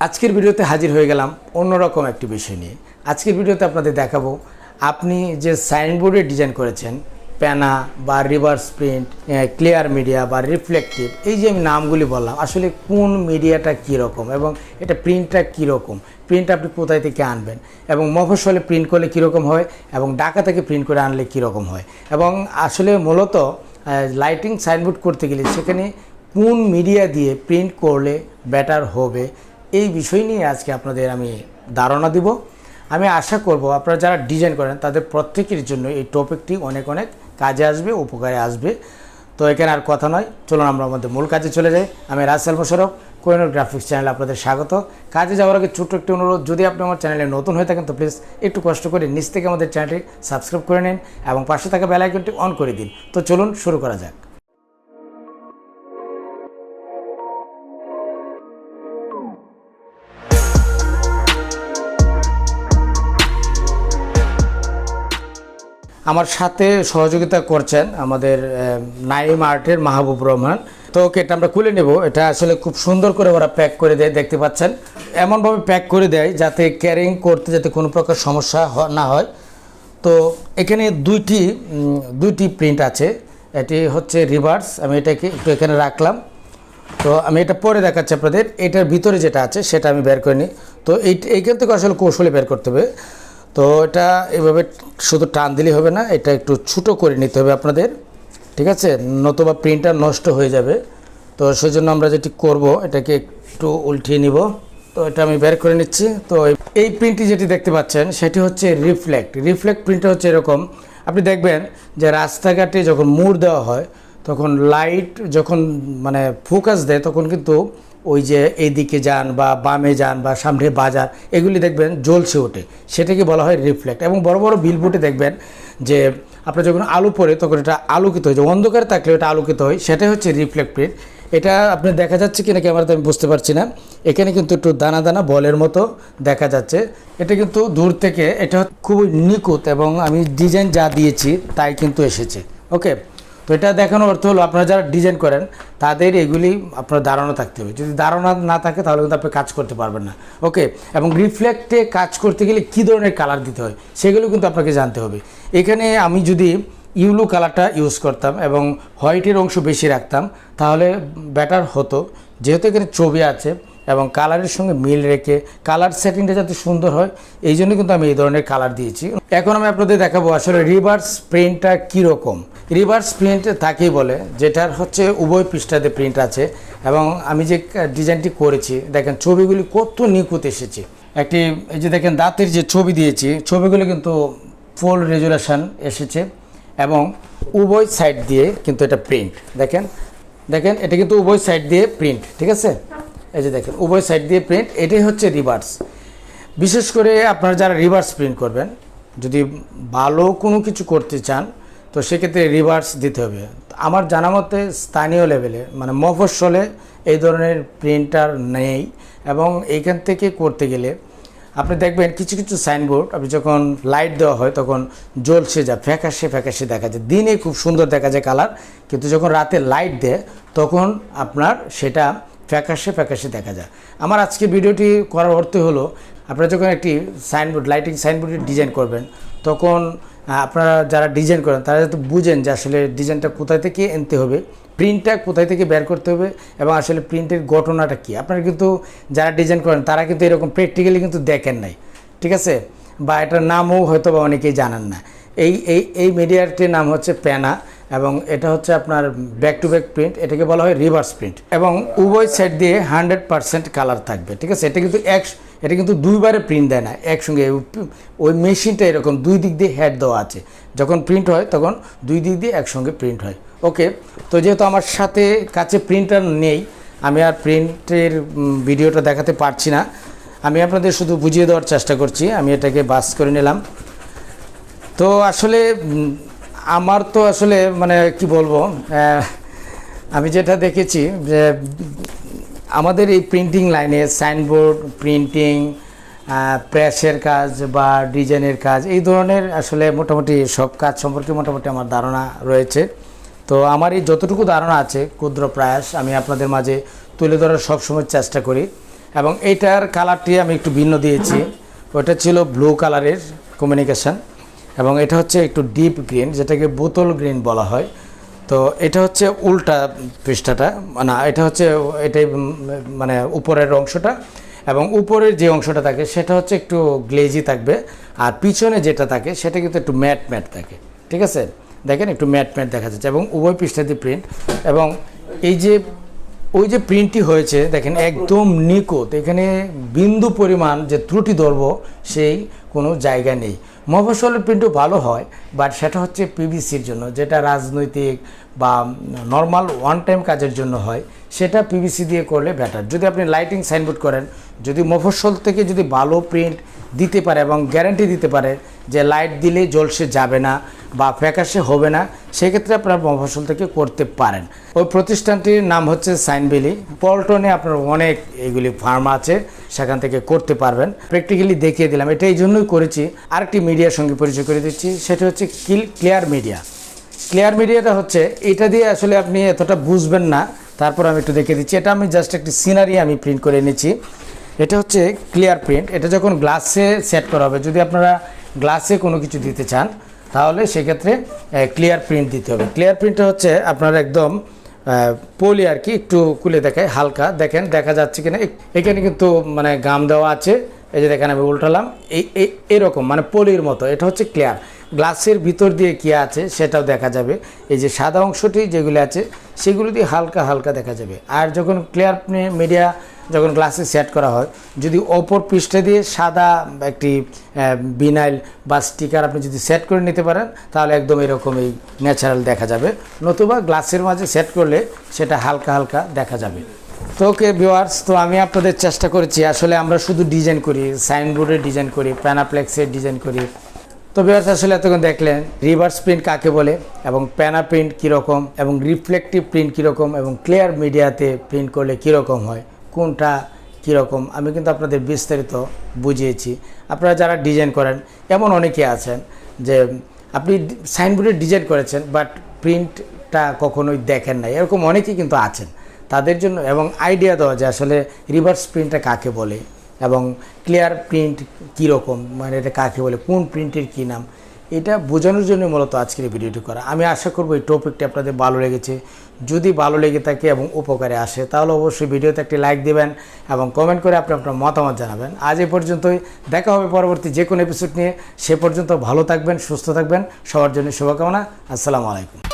আজকের ভিডিওতে হাজির হয়ে গেলাম অন্যরকম একটি বিষয় নিয়ে। আজকের ভিডিওতে আপনাদের দেখাবো আপনি যে সাইনবোর্ডে ডিজাইন করেছেন প্যানা বা রিভার্স প্রিন্ট, ক্লিয়ার মিডিয়া বা রিফ্লেকটিভ, এই যে আমি নামগুলি বললাম আসলে কোন মিডিয়াটা কীরকম এবং এটা প্রিন্টটা কীরকম, প্রিন্ট আপনি কোথায় থেকে আনবেন এবং মফস্বলে প্রিন্ট করলে কীরকম হয় এবং ঢাকা থেকে প্রিন্ট করে আনলে কীরকম হয় এবং আসলে মূলত লাইটিং সাইনবোর্ড করতে গেলে সেখানে কোন মিডিয়া দিয়ে প্রিন্ট করলে বেটার হবে এই বিষয় নিয়ে আজকে আপনাদের আমি ধারণা দিব। আমি আশা করব আপনারা যারা ডিজাইন করেন তাদের প্রত্যেকের জন্য এই টপিকটি অনেক অনেক কাজে আসবে, উপকারে আসবে। তো এখানে আর কথা নয়, চলুন আমরা আমাদের মূল কাজে চলে যাই। আমি রাসেল মোশাররফ, কোহিনূর গ্রাফিক্স চ্যানেলে আপনাদের স্বাগত। কাজে যাওয়ার আগে ছোট্ট একটি অনুরোধ, যদি আপনি আমার চ্যানেলে নতুন হয়ে থাকেন তো প্লিজ একটু কষ্ট করে নিচ থেকে আমাদের চ্যানেলটি সাবস্ক্রাইব করে নিন এবং পাশে থাকা বেল আইকনটি অন করে দিন। তো চলুন শুরু করা যাক। আমার সাথে সহযোগিতা করছেন আমাদের নাইম আর্টের মাহবুব রহমান। তো ওকে, এটা আমরা খুলে নেব। এটা আসলে খুব সুন্দর করে ওরা প্যাক করে দেয়, দেখতে পাচ্ছেন এমনভাবে প্যাক করে দেয় যাতে ক্যারিং করতে যাতে কোনো প্রকার সমস্যা না হয়। তো এখানে দুইটি প্রিন্ট আছে। এটি হচ্ছে রিভার্স, আমি এটাকে একটু এখানে রাখলাম। তো আমি এটা পরে দেখাচ্ছি আপনাদের। এটার ভিতরে যেটা আছে সেটা আমি বের করে নিই। তো এইখান থেকে আসলে কৌশলে বের করতে হবে। তো এটা এভাবে শুধু টান দিলেই হবে না, এটা একটু ছোটো করে নিতে হবে আপনাদের, ঠিক আছে, নতুবা প্রিন্টটা নষ্ট হয়ে যাবে। তো সেই জন্য আমরা যেটি করব এটাকে একটু উল্টিয়ে নিব। তো এটা আমি বের করে নিচ্ছি। তো এই প্রিন্টটি যেটি দেখতে পাচ্ছেন সেটি হচ্ছে রিফ্লেক্ট প্রিন্টটা হচ্ছে এরকম। আপনি দেখবেন যে রাস্তাঘাটে যখন মোড় দেওয়া হয় তখন লাইট যখন মানে ফোকাস দেয় তখন কিন্তু ওই যে এইদিকে যান বা বামে যান বা সামনে বাজার এগুলি দেখবেন জ্বলছে ওঠে, সেটাকে বলা হয় রিফ্লেক্ট। এবং বড় বড় বিলবোর্ডে দেখবেন যে আপনার যখন আলো পড়ে তখন এটা আলোকিত হয়, যে অন্ধকারে থাকলে এটা আলোকিত হয়, সেটাই হচ্ছে রিফ্লেক্ট প্রিন্ট। এটা আপনি দেখা যাচ্ছে কিনা ক্যামেরাতে আমি বুঝতে পারছি না। এখানে কিন্তু একটু দানা দানা বলের মতো দেখা যাচ্ছে। এটা কিন্তু দূর থেকে এটা খুবই নিখুঁত এবং আমি ডিজাইন যা দিয়েছি তাই কিন্তু এসেছে। ওকে, তো এটা দেখানোর অর্থ হলো আপনারা যারা ডিজাইন করেন তাদের এগুলি আপনার ধারণা থাকতে হবে। যদি ধারণা না থাকে তাহলে কিন্তু আপনি কাজ করতে পারবেন না। ওকে, এবং রিফ্লেক্টে কাজ করতে গেলে কী ধরনের কালার দিতে হয় সেগুলো কিন্তু আপনাকে জানতে হবে। এখানে আমি যদি ইউলো কালারটা ইউজ করতাম এবং হোয়াইটের অংশ বেশি রাখতাম তাহলে বেটার হতো, যেহেতু এখানে ছবি আছে এবং কালারের সঙ্গে মিল রেখে কালার সেটিংটা যাতে সুন্দর হয় এই জন্য কিন্তু আমি এই ধরনের কালার দিয়েছি। এখন আমি আপনাদের দেখাবো আসলে রিভার্স প্রিন্টটা কীরকম। রিভার্স প্রিন্ট তাকেই বলে যেটার হচ্ছে উভয় পৃষ্ঠাতে প্রিন্ট আছে এবং আমি যে ডিজাইনটি করেছি দেখেন ছবিগুলি কত নিখুঁত এসেছে। একটি এই যে দেখেন দাঁতের যে ছবি দিয়েছি, ছবিগুলো কিন্তু ফুল রেজুলেশন এসেছে এবং উভয় সাইড দিয়ে কিন্তু এটা প্রিন্ট। দেখেন এটা কিন্তু উভয় সাইড দিয়ে প্রিন্ট, ঠিক আছে, এই যে দেখেন উভয় সাইড দিয়ে প্রিন্ট। এটাই হচ্ছে রিভার্স। বিশেষ করে আপনারা যারা রিভার্স প্রিন্ট করবেন, যদি ভালো কোনো কিছু করতে চান তো সেক্ষেত্রে রিভার্স দিতে হবে। আমার জানা মতে স্থানীয় লেভেলে মানে মফস্বলে এই ধরনের প্রিন্টার নেই এবং এইখান থেকে করতে গেলে আপনি দেখবেন কিছু কিছু সাইনবোর্ড আপনি যখন লাইট দেওয়া হয় তখন জ্বলছে যায়, ফ্যাকাশে দেখা যায়। দিনে খুব সুন্দর দেখা যায় কালার, কিন্তু যখন রাতে লাইট দেয় তখন আপনার সেটা ফ্যাকাশে দেখা যায়। আমার আজকে ভিডিওটি করার অর্থ হলো আপনারা যখন একটি সাইনবোর্ড লাইটিং সাইনবোর্ডের ডিজাইন করবেন তখন আপনারা যারা ডিজাইন করেন তারা যাতে বুঝেন যে আসলে ডিজাইনটা কোথায় থেকে আনতে হবে, প্রিন্টটা কোথায় থেকে বের করতে হবে এবং আসলে প্রিন্টের ঘটনাটা কী। আপনারা কিন্তু যারা ডিজাইন করেন তারা কিন্তু এরকম প্র্যাকটিক্যালি কিন্তু দেখেন নাই, ঠিক আছে, বা এটার নামও হয়তো বা অনেকেই জানেন না। এই মিডিয়াটির নাম হচ্ছে প্যানা এবং এটা হচ্ছে আপনার ব্যাক টু ব্যাক প্রিন্ট, এটাকে বলা হয় রিভার্স প্রিন্ট এবং উভয় সাইড দিয়ে 100% কালার থাকবে, ঠিক আছে। এটা কিন্তু দুইবারে প্রিন্ট দেয় না একসঙ্গে। ওই মেশিনটা এরকম দুই দিক দিয়ে হেড দেওয়া আছে, যখন প্রিন্ট হয় তখন দুই দিক দিয়ে একসঙ্গে প্রিন্ট হয়। ওকে, তো যেহেতু আমার কাছে প্রিন্টার নেই আমি আর প্রিন্টের ভিডিওটা দেখাতে পারছি না, আমি আপনাদের শুধু বুঝিয়ে দেওয়ার চেষ্টা করছি। আমি এটাকে বাস করে নিলাম। তো আসলে আমার তো আসলে মানে কি বলবো, আমি যেটা দেখেছি যে আমাদের এই প্রিন্টিং লাইনে সাইনবোর্ড প্রিন্টিং, প্রেসের কাজ বা ডিজাইনের কাজ এই ধরনের আসলে মোটামুটি সব কাজ সম্পর্কে মোটামুটি আমার ধারণা রয়েছে। তো আমার এই যতটুকু ধারণা আছে ক্ষুদ্র প্রয়াস আমি আপনাদের মাঝে তুলে ধরার সবসময় চেষ্টা করি এবং এইটার কালারটি আমি একটু ভিন্ন দিয়েছি, ওটা ছিল ব্লু কালারের কমিউনিকেশন এবং এটা হচ্ছে একটু ডিপ গ্রিন, যেটাকে বোতল গ্রিন বলা হয়। তো এটা হচ্ছে উল্টা পৃষ্ঠাটা, না এটা হচ্ছে এটাই মানে উপরের অংশটা, এবং উপরের যে অংশটা থাকে সেটা হচ্ছে একটু গ্লেজি থাকবে, আর পিছনে যেটা থাকে সেটা কিন্তু একটু ম্যাট ম্যাট থাকে, ঠিক আছে। দেখেন একটু ম্যাট ম্যাট দেখা যাচ্ছে এবং উভয় পৃষ্ঠাতে প্রিন্ট, এবং এই যে ওই যে প্রিন্টটি হয়েছে দেখেন একদম নিখুঁত, এখানে বিন্দু পরিমাণ যে ত্রুটি ধরব সেই কোনো জায়গা নেই। মফস্বলের প্রিন্টও ভালো হয়, বাট সেটা হচ্ছে পিভিসির জন্য, যেটা রাজনৈতিক বা নর্মাল ওয়ান টাইম কাজের জন্য হয়, সেটা পিভিসি দিয়ে করলে বেটার। যদি আপনি লাইটিং সাইনবোর্ড করেন, যদি মফস্বল থেকে যদি ভালো প্রিন্ট দিতে পারে এবং গ্যারান্টি দিতে পারে যে লাইট দিলে জলসে যাবে না বা ফ্যাকাশে হবে না, সেক্ষেত্রে আপনার মফস্বল থেকে করতে পারেন। ওই প্রতিষ্ঠানটির নাম হচ্ছে সাইনবেলি। পল্টনে আপনার অনেক এগুলি ফার্ম আছে, সেখান থেকে করতে পারবেন। প্র্যাকটিক্যালি দেখিয়ে দিলাম, এটা এই জন্যই করেছি। আরেকটি মিডিয়ার সঙ্গে পরিচয় করে দিচ্ছি, সেটা হচ্ছে ক্লিয়ার মিডিয়া। ক্লিয়ার মিডিয়াটা হচ্ছে এটা দিয়ে আসলে আপনি এতটা বুঝবেন না, তারপর আমি একটু দেখিয়ে দিচ্ছি। এটা আমি জাস্ট একটি সিনারি আমি প্রিন্ট করে এনেছি। এটা হচ্ছে ক্লিয়ার প্রিন্ট। এটা যখন গ্লাসে সেট করা হবে, যদি আপনারা গ্লাসে কোনো কিছু দিতে চান তাহলে সেক্ষেত্রে ক্লিয়ার প্রিন্ট দিতে হবে। ক্লিয়ার প্রিন্টটা হচ্ছে আপনার একদম পলি আর কি, একটু খুলে দেখায় হালকা, দেখেন দেখা যাচ্ছে কিনা। এখানে কিন্তু মানে গাম দেওয়া আছে, এই যে দেখেন আমি উল্টালাম, এরকম মানে পলির মতো। এটা হচ্ছে ক্লিয়ার। গ্লাসের ভিতর দিয়ে কী আছে সেটাও দেখা যাবে, এই যে সাদা অংশটি যেগুলো আছে সেগুলো দিয়ে হালকা হালকা দেখা যাবে। আর যখন ক্লিয়ার মিডিয়া যখন গ্লাসে সেট করা হয়, যদি অপর পৃষ্ঠে দিয়ে সাদা একটি ভিনাইল বা স্টিকার আপনি যদি সেট করে নিতে পারেন, তাহলে একদম এরকমই ন্যাচারাল দেখা যাবে। নতুবা গ্লাসের মাঝে সেট করলে সেটা হালকা হালকা দেখা যাবে। তো ওকে ভিউয়ার্স, তো আমি আপনাদের চেষ্টা করেছি, আসলে আমরা শুধু ডিজাইন করি, সাইনবোর্ডের ডিজাইন করি, প্যানাপ্লেক্সের ডিজাইন করি। তো ভিউয়ার্স আসলে এতক্ষণ দেখলেন রিভার্স প্রিন্ট কাকে বলে, এবং প্যানা প্রিন্ট কীরকম, এবং রিফ্লেকটিভ প্রিন্ট কীরকম, এবং ক্লিয়ার মিডিয়াতে প্রিন্ট করলে কীরকম হয়, কোনটা কীরকম আমি কিন্তু আপনাদের বিস্তারিত বুঝিয়েছি। আপনারা যারা ডিজাইন করেন, এমন অনেকে আছেন যে আপনি সাইনবোর্ডের ডিজাইন করেছেন বাট প্রিন্টটা কখনোই দেখেন নাই, এরকম অনেকেই কিন্তু আছেন। তাদের জন্য এবং আইডিয়া দেওয়া যে আসলে রিভার্স প্রিন্টটা কাকে বলে এবং ক্লিয়ার প্রিন্ট কীরকম, মানে এটা কাকে বলে, কোন প্রিন্টের কী নাম, এটা বোঝানোর জন্য মূলত আজকের এই ভিডিওটি করা। আমি আশা করব এই টপিকটি আপনাদের ভালো লেগেছে। যদি ভালো লেগে থাকে এবং উপকারে আসে, তাহলে অবশ্যই ভিডিওতে একটি লাইক দেবেন এবং কমেন্ট করে আপনি আপনার মতামত জানাবেন। আজ এই পর্যন্তই, দেখা হবে পরবর্তী যে কোনো এপিসোড নিয়ে। সে পর্যন্ত ভালো থাকবেন, সুস্থ থাকবেন, সবার জন্য শুভকামনা। আসসালামু আলাইকুম।